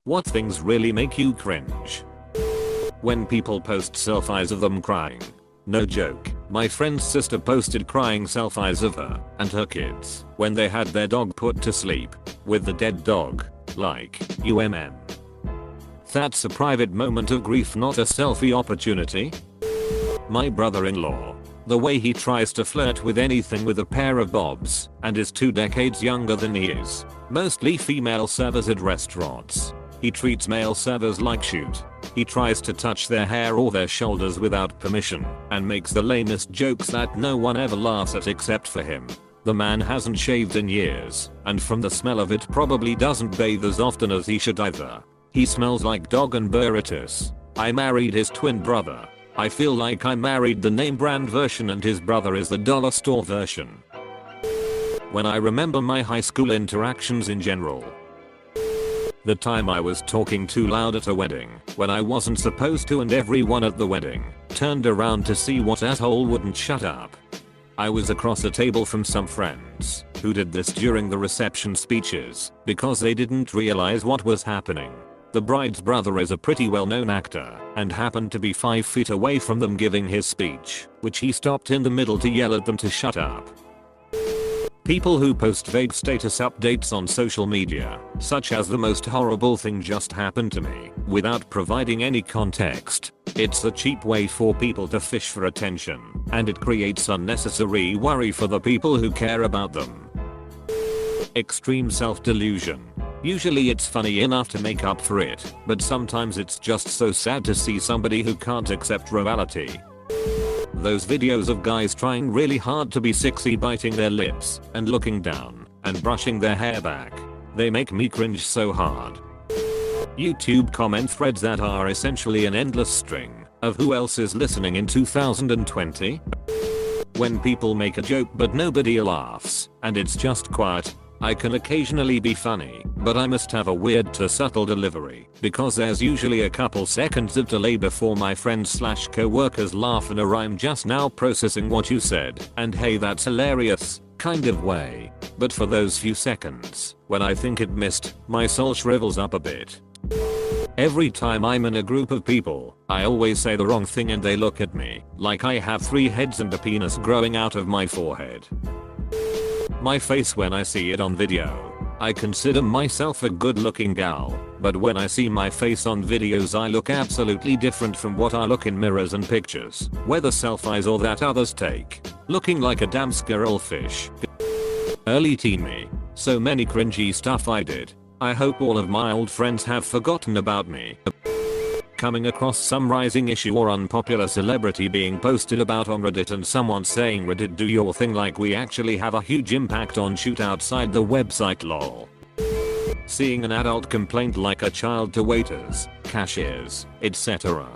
What things really make you cringe? When people post selfies of them crying. No joke, my friend's sister posted crying selfies of her and her kids when they had their dog put to sleep with the dead dog. Like, That's a private moment of grief, not a selfie opportunity. My brother-in-law. The way he tries to flirt with anything with a pair of bobs and is 2 decades younger than he is. Mostly female servers at restaurants. He treats male servers like shoot. He tries to touch their hair or their shoulders without permission and makes the lamest jokes that no one ever laughs at except for him. The man hasn't shaved in years, and from the smell of it probably doesn't bathe as often as he should either. He smells like dog and burritos. I married his twin brother. I feel like I married the name brand version and his brother is the dollar store version. When I remember my high school interactions in general. The time I was talking too loud at a wedding when I wasn't supposed to and everyone at the wedding turned around to see what asshole wouldn't shut up. I was across a table from some friends who did this during the reception speeches because they didn't realize what was happening. The bride's brother is a pretty well-known actor and happened to be 5 feet away from them giving his speech, which he stopped in the middle to yell at them to shut up. People who post vague status updates on social media, such as the most horrible thing just happened to me, without providing any context. It's a cheap way for people to fish for attention, and it creates unnecessary worry for the people who care about them. Extreme self-delusion. Usually it's funny enough to make up for it, but sometimes it's just so sad to see somebody who can't accept reality. Those videos of guys trying really hard to be sexy, biting their lips and looking down and brushing their hair back. They make me cringe so hard. YouTube comment threads that are essentially an endless string of who else is listening in 2020. When people make a joke but nobody laughs and it's just quiet. I can occasionally be funny, but I must have a weird to subtle delivery because there's usually a couple seconds of delay before my friends / co-workers laugh in a I'm just now processing what you said and hey that's hilarious kind of way. But for those few seconds, when I think it missed, my soul shrivels up a bit. Every time I'm in a group of people, I always say the wrong thing and they look at me like I have 3 heads and a penis growing out of my forehead. My face when I see it on video. I consider myself a good looking gal, but when I see my face on videos I look absolutely different from what I look in mirrors and pictures, whether selfies or that others take. Looking like a damn squirrelfish. Early teen me. So many cringy stuff I did. I hope all of my old friends have forgotten about me. Coming across some rising issue or unpopular celebrity being posted about on Reddit and someone saying Reddit do your thing like we actually have a huge impact on shoot outside the website lol. Seeing an adult complaint like a child to waiters, cashiers, etc.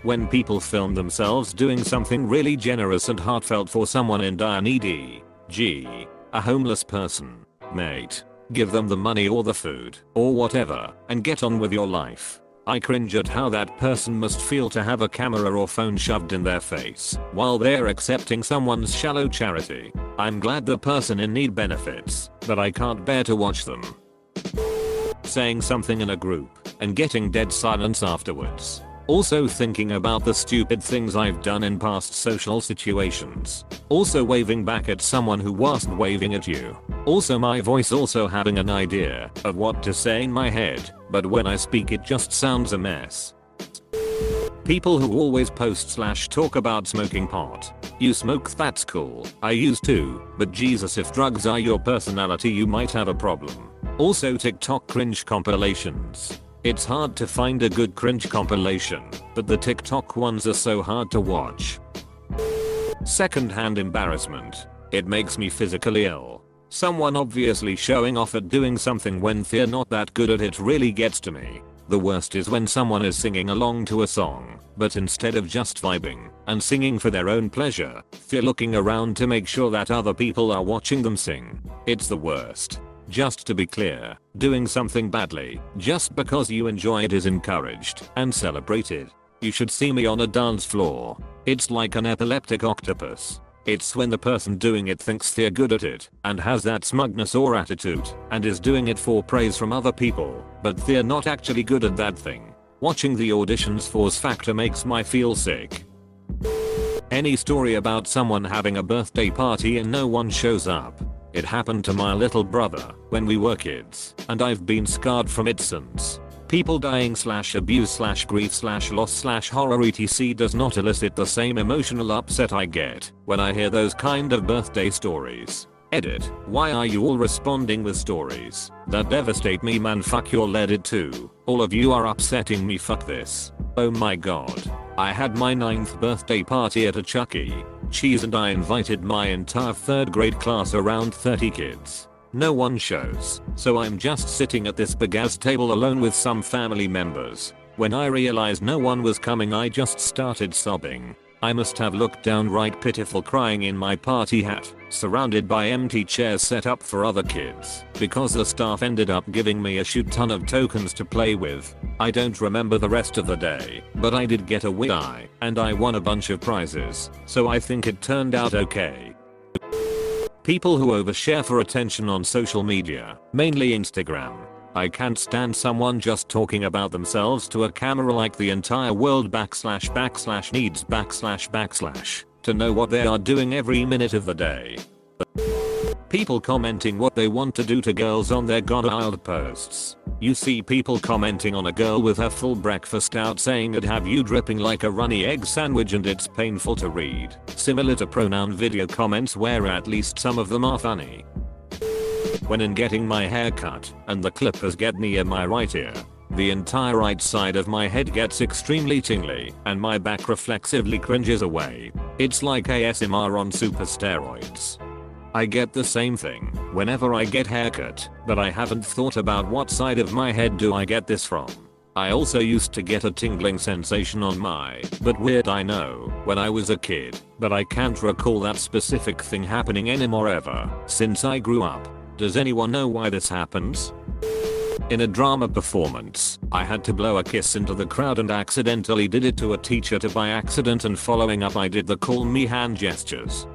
When people film themselves doing something really generous and heartfelt for someone in dire need, e.g. a homeless person, mate, give them the money or the food or whatever and get on with your life. I cringe at how that person must feel to have a camera or phone shoved in their face while they're accepting someone's shallow charity. I'm glad the person in need benefits, but I can't bear to watch them. Saying something in a group and getting dead silence afterwards. Also thinking about the stupid things I've done in past social situations. Also waving back at someone who wasn't waving at you. Also my voice also having an idea of what to say in my head, but when I speak it just sounds a mess. People who always post / talk about smoking pot. You smoke, that's cool. I used to, but Jesus, if drugs are your personality you might have a problem. Also TikTok cringe compilations. It's hard to find a good cringe compilation, but the TikTok ones are so hard to watch. Secondhand embarrassment. It makes me physically ill. Someone obviously showing off at doing something when they're not that good at it really gets to me. The worst is when someone is singing along to a song, but instead of just vibing and singing for their own pleasure, they're looking around to make sure that other people are watching them sing. It's the worst. Just to be clear, doing something badly just because you enjoy it is encouraged and celebrated. You should see me on a dance floor. It's like an epileptic octopus. It's when the person doing it thinks they're good at it and has that smugness or attitude and is doing it for praise from other people, but they're not actually good at that thing. Watching the auditions force factor makes me feel sick. Any story about someone having a birthday party and no one shows up? It happened to my little brother when we were kids, and I've been scarred from it since. People dying / abuse / grief / loss / horror etc does not elicit the same emotional upset I get when I hear those kind of birthday stories. Edit. Why are you all responding with stories that devastate me, man? Fuck your Reddit too. All of you are upsetting me, fuck this. Oh my god. I had my 9th birthday party at a Chuck E. Cheese and I invited my entire 3rd grade class, around 30 kids. No one shows, so I'm just sitting at this big ass table alone with some family members. When I realized no one was coming, I just started sobbing. I must have looked downright pitiful, crying in my party hat, surrounded by empty chairs set up for other kids, because the staff ended up giving me a shit ton of tokens to play with. I don't remember the rest of the day, but I did get a wig eye, and I won a bunch of prizes, so I think it turned out okay. People who overshare for attention on social media, mainly Instagram. I can't stand someone just talking about themselves to a camera like the entire world / needs / to know what they are doing every minute of the day. People commenting what they want to do to girls on their wild posts. You see people commenting on a girl with her full breakfast out saying "I'd have you dripping like a runny egg sandwich," and it's painful to read. Similar to pronoun video comments where at least some of them are funny. When in getting my hair cut and the clippers get near my right ear, the entire right side of my head gets extremely tingly and my back reflexively cringes away. It's like ASMR on super steroids. I get the same thing whenever I get haircut, but I haven't thought about what side of my head do I get this from. I also used to get a tingling sensation on my butt, weird I know, when I was a kid, but I can't recall that specific thing happening anymore ever since I grew up. Does anyone know why this happens? In a drama performance, I had to blow a kiss into the crowd and accidentally did it to a teacher by accident, and following up I did the call me hand gestures.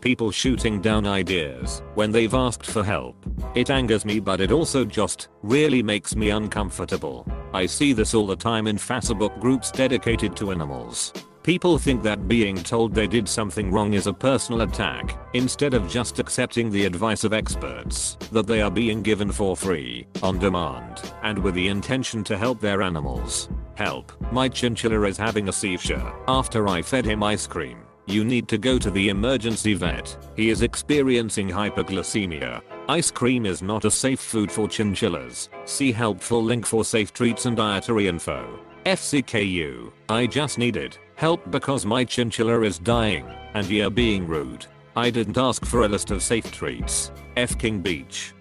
People shooting down ideas when they've asked for help. It angers me, but it also just really makes me uncomfortable. I see this all the time in Facebook groups dedicated to animals. People think that being told they did something wrong is a personal attack, instead of just accepting the advice of experts that they are being given for free, on demand, and with the intention to help their animals. Help, my chinchilla is having a seizure after I fed him ice cream. You need to go to the emergency vet. He is experiencing hypoglycemia. Ice cream is not a safe food for chinchillas. See helpful link for safe treats and dietary info. FCKU. I just needed help because my chinchilla is dying, and you're being rude. I didn't ask for a list of safe treats. F King Beach.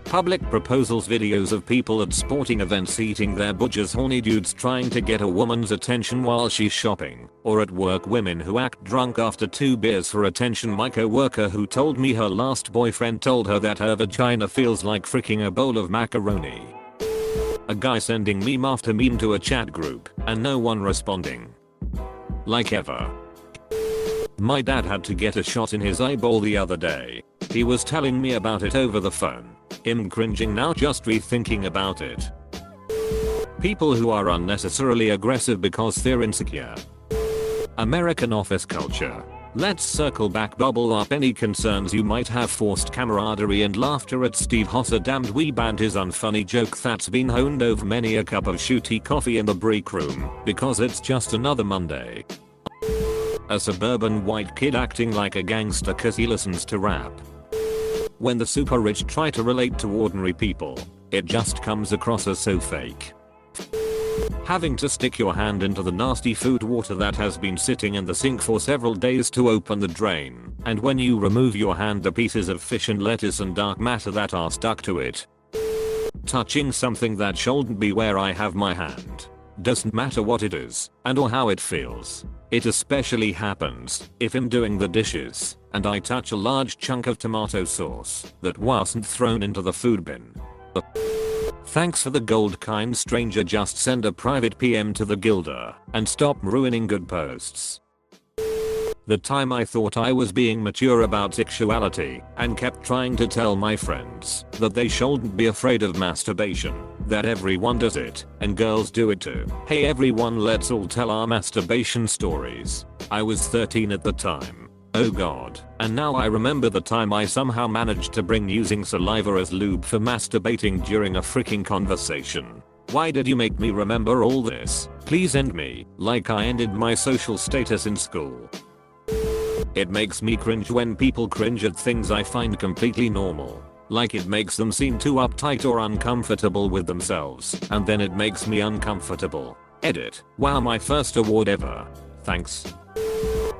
Public proposals videos of people at sporting events eating their budgers, horny dudes trying to get a woman's attention while she's shopping, or at work women who act drunk after 2 beers for attention. My co-worker who told me her last boyfriend told her that her vagina feels like freaking a bowl of macaroni. A guy sending meme after meme to a chat group and no one responding. Like ever. My dad had to get a shot in his eyeball the other day. He was telling me about it over the phone. I'm cringing now just rethinking about it. People who are unnecessarily aggressive because they're insecure. American office culture. Let's circle back, bubble up any concerns you might have. Forced camaraderie and laughter at Steve Hosser damned we banned his unfunny joke that's been honed over many a cup of shooty coffee in the break room because it's just another Monday. A suburban white kid acting like a gangster cause he listens to rap. When the super rich try to relate to ordinary people, it just comes across as so fake. Having to stick your hand into the nasty food water that has been sitting in the sink for several days to open the drain, and when you remove your hand the pieces of fish and lettuce and dark matter that are stuck to it. Touching something that shouldn't be where I have my hand. Doesn't matter what it is, and or how it feels. It especially happens if I'm doing the dishes and I touch a large chunk of tomato sauce that wasn't thrown into the food bin. Thanks for the gold, kind stranger. Just send a private PM to the Gilder and stop ruining good posts. The time I thought I was being mature about sexuality and kept trying to tell my friends that they shouldn't be afraid of masturbation, that everyone does it and girls do it too. Hey everyone, let's all tell our masturbation stories. I was 13 at the time. Oh god. And now I remember the time I somehow managed to bring using saliva as lube for masturbating during a freaking conversation. Why did you make me remember all this? Please end me, like I ended my social status in school. It makes me cringe when people cringe at things I find completely normal. Like it makes them seem too uptight or uncomfortable with themselves, and then it makes me uncomfortable. Edit. Wow, my first award ever. Thanks.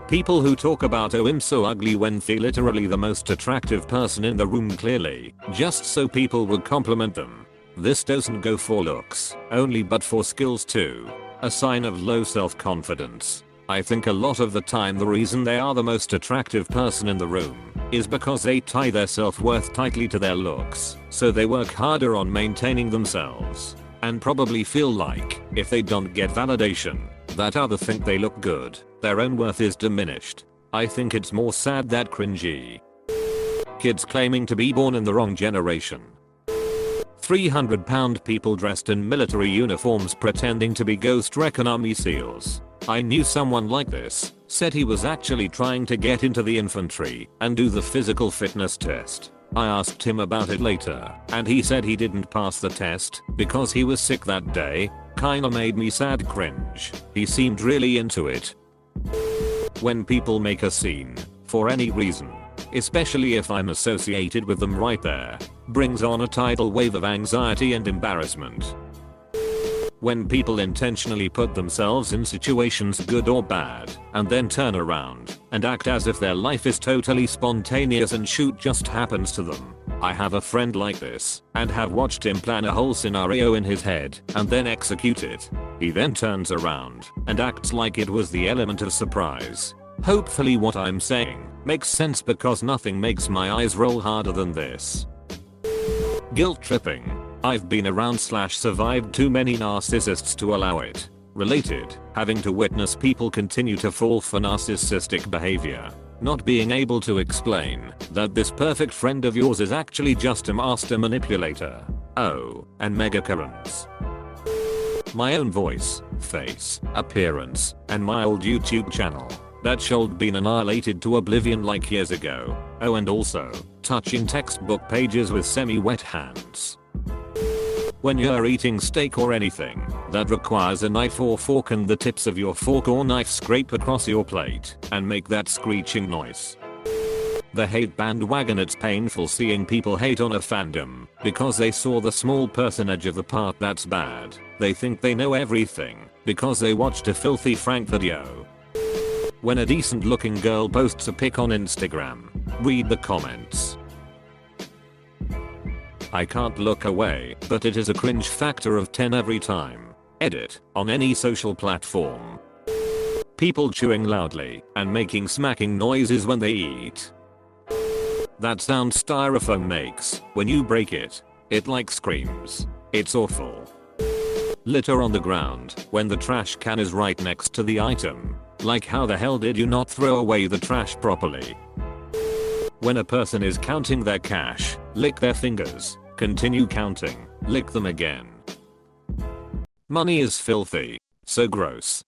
People who talk about "oh I'm so ugly" when they're literally the most attractive person in the room, clearly, just so people would compliment them. This doesn't go for looks only but for skills too. A sign of low self-confidence. I think a lot of the time the reason they are the most attractive person in the room is because they tie their self-worth tightly to their looks, so they work harder on maintaining themselves, and probably feel like if they don't get validation that others think they look good, their own worth is diminished. I think it's more sad that cringy. Kids claiming to be born in the wrong generation. 300-pound people dressed in military uniforms pretending to be Ghost Recon Army SEALs. I knew someone like this, said he was actually trying to get into the infantry and do the physical fitness test. I asked him about it later, and he said he didn't pass the test because he was sick that day. Kinda made me sad. Cringe. He seemed really into it. When people make a scene, for any reason, especially if I'm associated with them right there, brings on a tidal wave of anxiety and embarrassment. When people intentionally put themselves in situations, good or bad, and then turn around and act as if their life is totally spontaneous and shoot just happens to them. I have a friend like this and have watched him plan a whole scenario in his head and then execute it. He then turns around and acts like it was the element of surprise. Hopefully what I'm saying makes sense because nothing makes my eyes roll harder than this. Guilt tripping. I've been around / survived too many narcissists to allow it. Related, having to witness people continue to fall for narcissistic behavior. Not being able to explain that this perfect friend of yours is actually just a master manipulator. Oh, and mega currents. My own voice, face, appearance, and my old YouTube channel. That should been annihilated to oblivion like years ago. Oh, and also, touching textbook pages with semi-wet hands. When you're eating steak or anything that requires a knife or fork and the tips of your fork or knife scrape across your plate and make that screeching noise. The hate bandwagon. It's painful seeing people hate on a fandom because they saw the small percentage of the part that's bad. They think they know everything because they watched a filthy Frank video. When a decent looking girl posts a pic on Instagram, read the comments. I can't look away, but it is a cringe factor of 10 every time. Edit. On any social platform. People chewing loudly and making smacking noises when they eat. That sound styrofoam makes when you break it. It like screams. It's awful. Litter on the ground when the trash can is right next to the item. Like how the hell did you not throw away the trash properly? When a person is counting their cash, lick their fingers. Continue counting, lick them again. Money is filthy. So gross.